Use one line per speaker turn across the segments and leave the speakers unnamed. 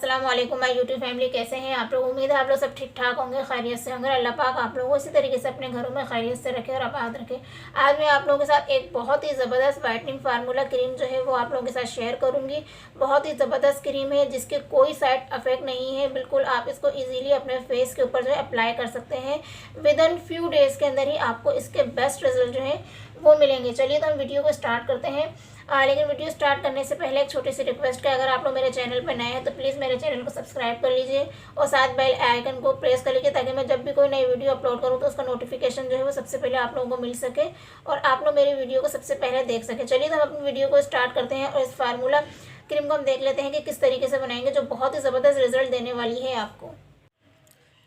अस्सलाम वालेकुम my YouTube family. कैसे हैं आप लोग? उम्मीद है आप लोग सब ठीक ठाक होंगे, खैरियत से होंगे। अल्लाह पाक आप लोगों को इसी तरीके से अपने घरों में खैरियत से रखे और आबाद रखे। आज मैं आप लोगों के साथ एक बहुत ही ज़बरदस्त वाइटनिंग फार्मूला क्रीम जो है वो आप लोगों के साथ शेयर करूँगी। बहुत ही ज़बरदस्त क्रीम है जिसके कोई साइड इफ़ेक्ट नहीं है। बिल्कुल आप इसको ईजीली अपने फेस के ऊपर जो है अप्लाई कर सकते हैं। विद इन फ्यू डेज़ के अंदर ही आपको इसके बेस्ट रिजल्ट जो है वो मिलेंगे। चलिए तो हम वीडियो को स्टार्ट करते हैं। लेकिन वीडियो स्टार्ट करने से पहले एक छोटी सी रिक्वेस्ट है, अगर आप लोग मेरे चैनल पर नए हैं तो प्लीज़ मेरे चैनल को सब्सक्राइब कर लीजिए और साथ बेल आइकन को प्रेस कर लीजिए ताकि मैं जब भी कोई नई वीडियो अपलोड करूँ तो उसका नोटिफिकेशन जो है वो सबसे पहले आप लोगों को मिल सके और आप लोग मेरी वीडियो को सबसे पहले देख सकें। चलिए तो हम अपनी वीडियो को स्टार्ट करते हैं और इस फार्मूला क्रीम को हम देख लेते हैं कि किस तरीके से बनाएंगे, जो बहुत ही ज़बरदस्त रिजल्ट देने वाली है आपको।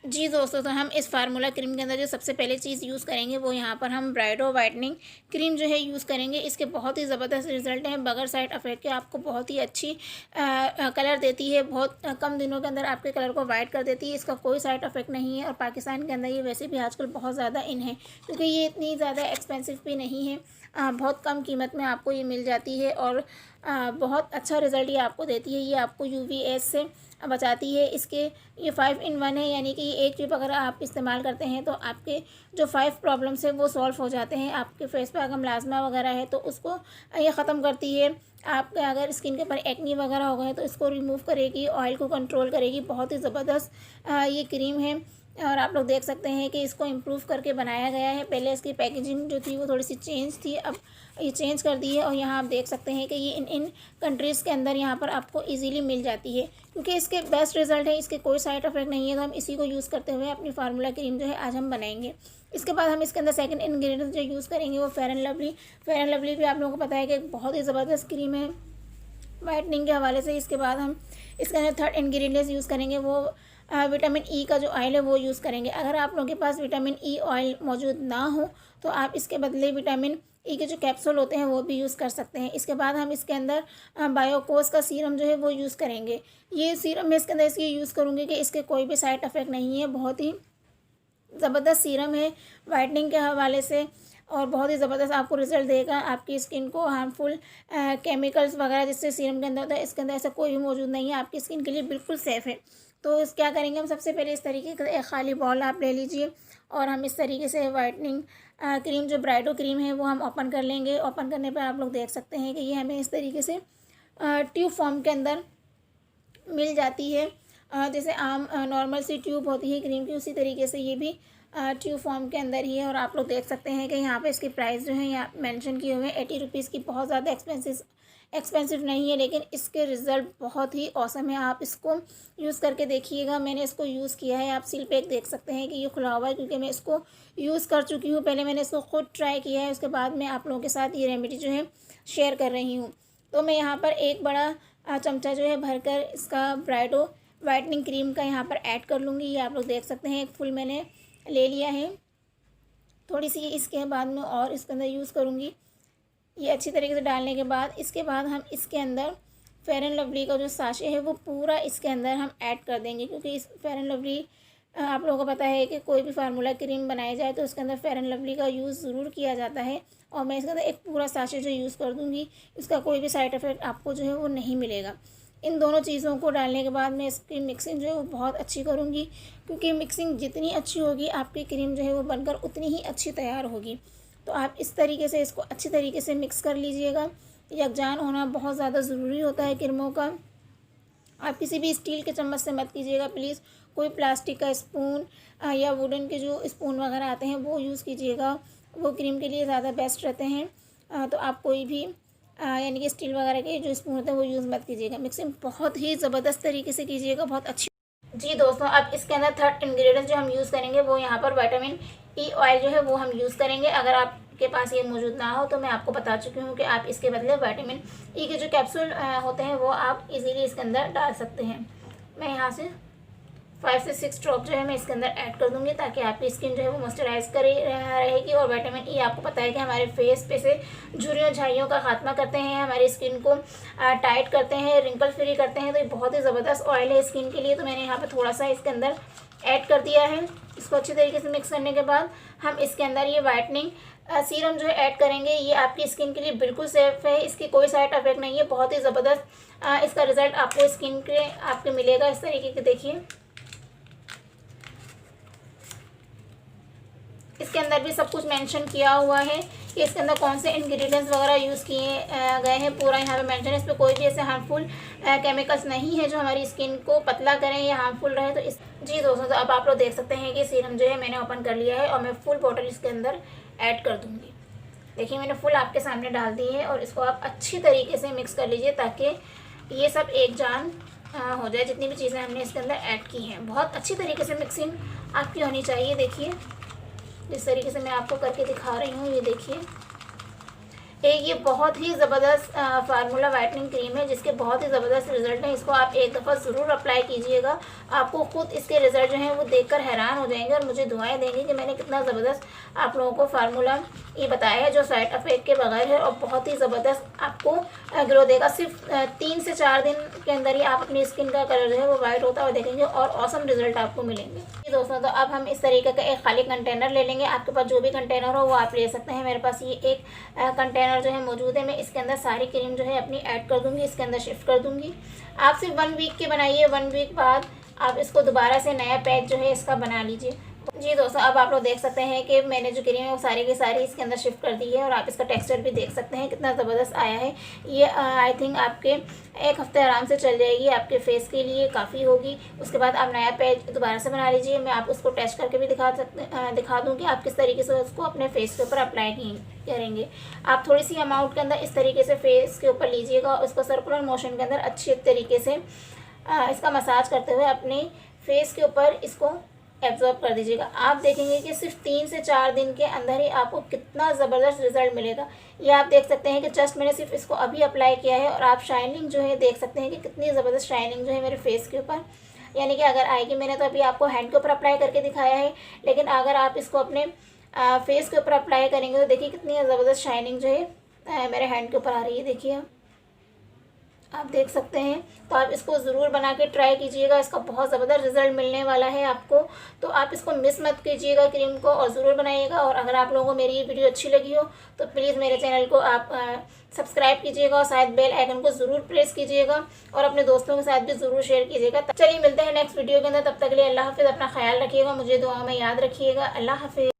जी दोस्तों, तो हम इस फार्मूला क्रीम के अंदर जो सबसे पहले चीज़ यूज़ करेंगे वो यहाँ पर हम ब्राइडो वाइटनिंग क्रीम जो है यूज़ करेंगे। इसके बहुत ही ज़बरदस्त रिजल्ट हैं, बगैर साइड इफ़ेक्ट के आपको बहुत ही अच्छी कलर देती है। बहुत कम दिनों के अंदर आपके कलर को वाइट कर देती है। इसका कोई साइड इफ़ेक्ट नहीं है और पाकिस्तान के अंदर ये वैसे भी आजकल बहुत ज़्यादा इन है क्योंकि ये इतनी ज़्यादा एक्सपेंसिव भी नहीं है। बहुत कम कीमत में आपको ये मिल जाती है और बहुत अच्छा रिज़ल्ट ये आपको देती है। ये आपको UVA से बचाती है। इसके ये 5 in 1 है, यानी कि एक ट्यूब अगर आप इस्तेमाल करते हैं तो आपके जो 5 प्रॉब्लम्स हैं वो सॉल्व हो जाते हैं। आपके फेस पे अगर मलाज़मा वगैरह है तो उसको ये ख़त्म करती है। आपके अगर स्किन के ऊपर एक्नी वगैरह हो गए तो इसको रिमूव करेगी, ऑयल को कंट्रोल करेगी। बहुत ही ज़बरदस्त ये क्रीम है और आप लोग देख सकते हैं कि इसको इम्प्रूव करके बनाया गया है। पहले इसकी पैकेजिंग जो थी वो थोड़ी सी चेंज थी, अब ये चेंज कर दी है और यहाँ आप देख सकते हैं कि ये इन कंट्रीज़ के अंदर यहाँ पर आपको इजीली मिल जाती है क्योंकि इसके बेस्ट रिजल्ट है। इसके कोई साइड इफेक्ट नहीं है, तो हम इसी को यूज़ करते हुए अपनी फार्मूला क्रीम जो है आज हम बनाएंगे। इसके बाद हम इसके अंदर सेकंड इंग्रेडिएंट जो यूज़ करेंगे वो fair and lovely. Fair and lovely भी आप लोगों को पता है कि बहुत ही ज़बरदस्त क्रीम है वाइटनिंग के हवाले से। इसके बाद हम इसके अंदर थर्ड इंग्रेडिएंट्स यूज़ करेंगे वो विटामिन ई का जो ऑयल है वो यूज़ करेंगे। अगर आप लोगों के पास विटामिन ई ऑयल मौजूद ना हो तो आप इसके बदले विटामिन ई के जो कैप्सूल होते हैं वो भी यूज़ कर सकते हैं। इसके बाद हम इसके अंदर बायोकोस का सीरम जो है वो यूज़ करेंगे। ये सीरम मैं इसके अंदर इसलिए यूज़ करूँगी कि इसके कोई भी साइड इफ़ेक्ट नहीं है। बहुत ही ज़बरदस्त सीरम है वाइटनिंग के हवाले से और बहुत ही ज़बरदस्त आपको रिजल्ट देगा। आपकी स्किन को हार्मफुल केमिकल्स वगैरह जिससे सीरम के अंदर होता है, इसके अंदर ऐसा कोई भी मौजूद नहीं है। आपकी स्किन के लिए बिल्कुल सेफ़ है। तो इस क्या करेंगे हम, सबसे पहले इस तरीके का एक खाली बॉल आप ले लीजिए और हम इस तरीके से वाइटनिंग क्रीम जो ब्राइडो क्रीम है वो हम ओपन कर लेंगे। ओपन करने पर आप लोग देख सकते हैं कि ये हमें इस तरीके से ट्यूब फॉर्म के अंदर मिल जाती है। जैसे आम नॉर्मल सी ट्यूब होती है क्रीम की, उसी तरीके से ये भी ट्यूब फॉर्म के अंदर ही है। और आप लोग देख सकते हैं कि यहाँ पे इसकी प्राइस जो है यहाँ मेंशन किए हुए हैं 80 रुपीज़ की। बहुत ज़्यादा एक्सपेंसिव नहीं है, लेकिन इसके रिज़ल्ट बहुत ही औसम है। आप इसको यूज़ करके देखिएगा। मैंने इसको यूज़ किया है, आप सील पैक देख सकते हैं कि ये खुला हुआ है क्योंकि मैं इसको यूज़ कर चुकी हूँ। पहले मैंने इसको खुद ट्राई किया है, उसके बाद मैं आप लोगों के साथ ये रेमेडी जो है शेयर कर रही हूँ। तो मैं यहाँ पर एक बड़ा चमचा जो है भरकर इसका ब्राइडो वाइटनिंग क्रीम का यहाँ पर ऐड कर लूँगी। ये आप लोग देख सकते हैं एक फुल मैंने ले लिया है। थोड़ी सी इसके बाद में और इसके अंदर यूज़ करूँगी। ये अच्छी तरीके से डालने के बाद इसके बाद हम इसके अंदर फेयर एंड लवली का जो साशे है वो पूरा इसके अंदर हम ऐड कर देंगे क्योंकि इस फेयर एंड लवली आप लोगों को पता है कि कोई भी फार्मूला क्रीम बनाई जाए तो उसके अंदर फेयर एंड लवली का यूज़ ज़रूर किया जाता है। और मैं इसके अंदर एक पूरा साशे जो यूज़ कर दूँगी, इसका कोई भी साइड इफ़ेक्ट आपको जो है वो नहीं मिलेगा। इन दोनों चीज़ों को डालने के बाद मैं इसकी मिक्सिंग जो है वो बहुत अच्छी करूँगी क्योंकि मिक्सिंग जितनी अच्छी होगी आपकी क्रीम जो है वो बनकर उतनी ही अच्छी तैयार होगी। तो आप इस तरीके से इसको अच्छी तरीके से मिक्स कर लीजिएगा। यकजान होना बहुत ज़्यादा ज़रूरी होता है क्रीमों का। आप किसी भी स्टील के चम्मच से मत कीजिएगा प्लीज़, कोई प्लास्टिक का स्पून या वुडन के जो स्पून वगैरह आते हैं वो यूज़ कीजिएगा, वो क्रीम के लिए ज़्यादा बेस्ट रहते हैं। तो आप कोई भी यानी कि स्टील वगैरह के जो स्पून होते हैं वो यूज़ मत कीजिएगा। मिक्सिंग बहुत ही ज़बरदस्त तरीके से कीजिएगा, बहुत अच्छी। जी दोस्तों, अब इसके अंदर थर्ड इंग्रेडिएंट जो हम यूज़ करेंगे वो यहाँ पर विटामिन ई ऑयल जो है वो हम यूज़ करेंगे। अगर आपके पास ये मौजूद ना हो तो मैं आपको बता चुकी हूँ कि आप इसके बदले विटामिन ई के जो कैप्सूल होते हैं वो आप इजीली इसके अंदर डाल सकते हैं। मैं यहाँ से 5 से 6 ड्रॉप जो है मैं इसके अंदर ऐड कर दूँगी ताकि आपकी स्किन जो है वो मॉइस्चराइज करे रहेगी। और विटामिन ई आपको पता है कि हमारे फेस पे से झुर्रियों झाइयों का खात्मा करते हैं, हमारी स्किन को टाइट करते हैं, रिंकल फ्री करते हैं। तो ये बहुत ही ज़बरदस्त ऑयल है स्किन के लिए। तो मैंने यहाँ पे थोड़ा सा इसके अंदर ऐड कर दिया है। इसको अच्छी तरीके से मिक्स करने के बाद हम इसके अंदर ये वाइटनिंग सीरम जो है ऐड करेंगे। ये आपकी स्किन के लिए बिल्कुल सेफ़ है, इसकी कोई साइड इफेक्ट नहीं है, बहुत ही ज़बरदस्त इसका रिज़ल्ट आपको स्किन के आपके मिलेगा। इस तरीके के देखिए, इसके अंदर भी सब कुछ मेंशन किया हुआ है कि इसके अंदर कौन से इंग्रेडिएंट्स वगैरह यूज़ किए गए हैं, पूरा यहाँ पे मेंशन है। इस पर कोई भी ऐसे हार्मफुल केमिकल्स नहीं है जो हमारी स्किन को पतला करें या हार्मफुल रहे। तो इस जी दोस्तों, तो अब आप लोग देख सकते हैं कि सीरम जो है मैंने ओपन कर लिया है और मैं फुल बॉटल इसके अंदर ऐड कर दूँगी। देखिए मैंने फुल आपके सामने डाल दी है और इसको आप अच्छी तरीके से मिक्स कर लीजिए ताकि ये सब एक जान हो जाए। जितनी भी चीज़ें हमने इसके अंदर ऐड की हैं, बहुत अच्छी तरीके से मिक्सिंग आपकी होनी चाहिए। देखिए जिस तरीके से मैं आपको करके दिखा रही हूँ, ये देखिए ये बहुत ही ज़बरदस्त फार्मूला वाइटनिंग क्रीम है जिसके बहुत ही ज़बरदस्त रिजल्ट हैं। इसको आप एक दफ़ा ज़रूर अप्लाई कीजिएगा, आपको खुद इसके रिज़ल्ट जो हैं वो देखकर हैरान हो जाएंगे और मुझे दुआएं देंगे कि मैंने कितना ज़बरदस्त आप लोगों को फार्मूला ये बताया है जो साइड इफेक्ट के बगैर है और बहुत ही ज़बरदस्त आपको ग्लो देगा। सिर्फ 3 से 4 दिन के अंदर ही आप अपनी स्किन का कलर जो है वो वाइट होता हुआ देखेंगे और ऑसम रिजल्ट आपको मिलेंगे। दोस्तों, तो अब हम इस तरीके का एक खाली कंटेनर ले लेंगे। आपके पास जो भी कंटेनर हो वो आप ले सकते हैं। मेरे पास ये एक कंटेनर जो है मौजूद है। मैं इसके अंदर सारी क्रीम जो है अपनी ऐड कर दूंगी, इसके अंदर शिफ्ट कर दूंगी। आप सिर्फ 1 वीक के बनाइए, 1 वीक बाद आप इसको दोबारा से नया पैक जो है इसका बना लीजिए। जी दोस्तों, अब आप लोग देख सकते हैं कि मैंने जो क्रीम है वो सारी की सारी इसके अंदर शिफ्ट कर दी है और आप इसका टेक्सचर भी देख सकते हैं कितना ज़बरदस्त आया है। ये आई थिंक आपके 1 हफ्ते आराम से चल जाएगी, आपके फेस के लिए काफ़ी होगी। उसके बाद आप नया पैच दोबारा से बना लीजिए। मैं आप उसको टेस्ट करके भी दिखा दूँ कि आप किस तरीके से उसको अपने फेस के ऊपर अप्लाई करेंगे। आप थोड़ी सी अमाउंट के अंदर इस तरीके से फेस के ऊपर लीजिएगा और उसको सर्कुलर मोशन के अंदर अच्छी तरीके से इसका मसाज करते हुए अपने फेस के ऊपर इसको एब्जॉर्ब कर दीजिएगा। आप देखेंगे कि सिर्फ 3 से 4 दिन के अंदर ही आपको कितना ज़बरदस्त रिजल्ट मिलेगा। ये आप देख सकते हैं कि जस्ट मैंने सिर्फ इसको अभी अप्लाई किया है और आप शाइनिंग जो है देख सकते हैं कि कितनी ज़बरदस्त शाइनिंग जो है मेरे फेस के ऊपर यानी कि अगर आएगी। मैंने तो अभी आपको हैंड के ऊपर अप्लाई करके दिखाया है, लेकिन अगर आप इसको अपने फेस के ऊपर अप्लाई करेंगे तो देखिए कितनी ज़बरदस्त शाइनिंग जो है मेरे हैंड के ऊपर आ रही है। देखिए आप देख सकते हैं। तो आप इसको ज़रूर बना के ट्राई कीजिएगा, इसका बहुत ज़बरदस्त रिजल्ट मिलने वाला है आपको। तो आप इसको मिस मत कीजिएगा क्रीम को और ज़रूर बनाइएगा। और अगर आप लोगों को मेरी ये वीडियो अच्छी लगी हो तो प्लीज़ मेरे चैनल को आप सब्सक्राइब कीजिएगा और शायद बेल आइकन को ज़रूर प्रेस कीजिएगा और अपने दोस्तों के साथ भी ज़रूर शेयर कीजिएगा। चलिए मिलते हैं नेक्स्ट वीडियो के अंदर, तब तक के लिए अल्लाह हाफिज़। अपना ख्याल रखिएगा, मुझे दुआ में याद रखिएगा। अल्लाह हाफिज़।